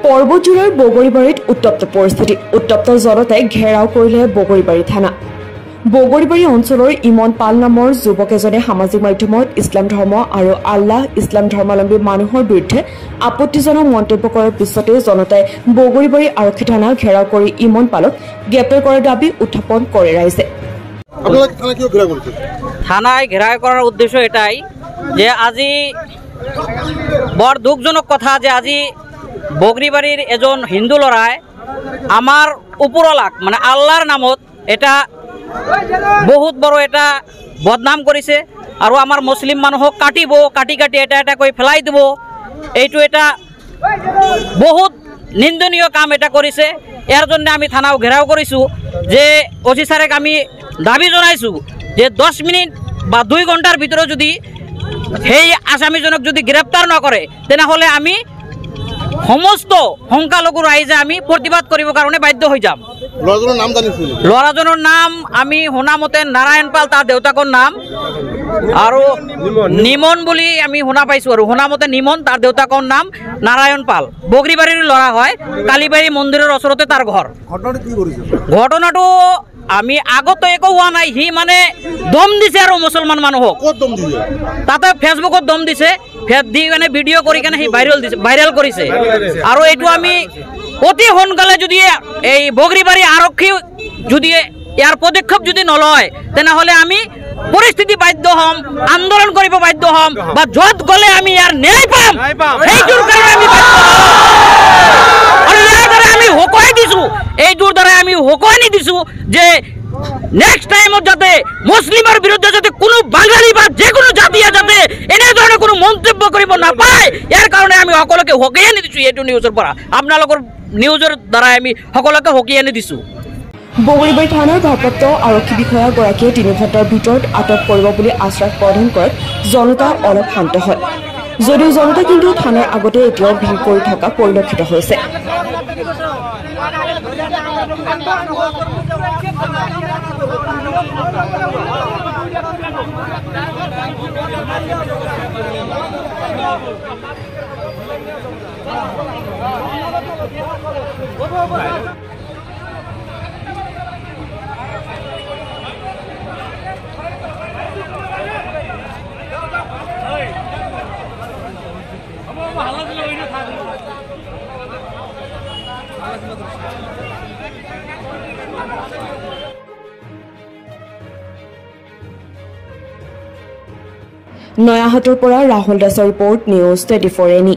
পৰ্বতজোৰাৰ বগৰীবাৰীত উত্তপ্ত পৰিস্থিতি। উত্তপ্ত জনতাই ঘেৰাও কৰিলে বগৰীবাৰী থানা। বগৰীবাৰী অঞ্চলৰ ইমন পাল নামৰ যুৱক এজনে সামাজিক মাধ্যমত ইছলাম ধৰ্ম আৰু আল্লাহ ইছলাম ধৰ্মাৱলম্বী মানুহৰ বিৰুদ্ধে আপত্তিজনক মন্তব্য কৰাৰ পিছতে জনতাই বগৰীবাৰী আৰক্ষী থানা ঘেৰাও কৰি ইমন পালক গ্ৰেপ্তাৰ কৰাৰ দাবী উত্থাপন কৰে ৰাইজে। থানায় ঘেরাও করার উদ্দেশ্য এটাই যে আজি বড় দুঃখজনক কথা যে আজি বগরিবাড়ির এজন হিন্দু লড়াই আমার উপরলাক মানে আল্লাহর নামত এটা বহুত বড় এটা বদনাম করেছে আর আমার মুসলিম মানুহক কাটিব কাটি কাটি এটা এটা করে ফেলাই দিব এইটো এটা বহুত নিন্দনীয় কাম এটা করেছে। এর জন্য আমি থানাও ঘেরাও করেছো যে ওসি স্যারেক আমি দাবি জানাইছো যে 10 মিনিট বা 2 ঘন্টার ভিতরে যদি সেই আসামিজনক যদি গ্রেপ্তার নকরে তেনেহলে আমি সমস্ত সংখ্যালঘু রাইজে আমি প্রতিবাদ করিব কারণে বাধ্য হয়ে যাম। লড়াজনের নাম আমি শুনা মতে নারায়ণ পাল তার দেউতাকৰ নাম আৰু নিমন বুলি আমি শুনা পাইছো আৰু শুনা মতে নিমন তাৰ দেউতাকৰ নাম নাৰায়ণ পাল বগৰিবাড়িৰ লড়া হয় কালীবাড়ি মন্দিৰেৰ ওচৰতে তাৰ ঘৰ। ঘটনাটো আমি আগতে একো হোৱা নাই হি মানে দম দিছে আৰু মুছলমান মানুহক তাতে ফেসবুকত দম দিছে ফেস দি মানে ভিডিও কৰি কেনে হি ভাইৰাল কৰিছে আৰু এইটো আমি অতি সোনকালে যদি এই বগৰিবাড়ি আৰক্ষী যদি ইয়াৰ পদক্ষেপ যদি নলয় তেনেহলে আমি পৰিস্থিতি বাধ্য হম আন্দোলন কৰিব বাধ্য হম বা যত গলে আমি ইয়াৰ ন্যায় পাম সেইটোৰ কাৰণে আমি আৰু ইয়াৰ দ্বাৰা আমি হকোৱাই দিছো এইটোৰ দ্বাৰা আমি হকোৱানি দিছো যে নেক্সট টাইমত যাতে মুসলিমৰ বিৰুদ্ধে যাতে কোনো বাঙালি বা যে কোনো জাতিয়ে যাতে এনে ধৰণৰ কোনো মন্তব্য কৰিব নাপায় ইয়াৰ কাৰণে আমি সকলোকে হকিয়াই আনি দিছো। এইটো নিউজৰ পৰা আপোনালোকৰ নিউজৰ দ্বাৰা আমি সকলোকে হকিয়াই আনি দিছো। বগৰীবাৰী থানাৰ ভাৰপ্ৰাপ্ত আৰক্ষী বিষয়াগৰাকীয়ে 3 ঘণ্টাৰ ভিতৰত আটক কৰিব বুলি আশ্বাস প্ৰদান কৰাত জনতা অলপ শান্ত হয় যদিও জনতা কিন্তু থানাৰ আগতে এতিয়াও ভিৰ কৰি থকা পৰিলক্ষিত হৈছে। নয়াহাটৰ পৰা ৰাহুল দাসৰ ৰিপৰ্ট নিউজ 24 এনি।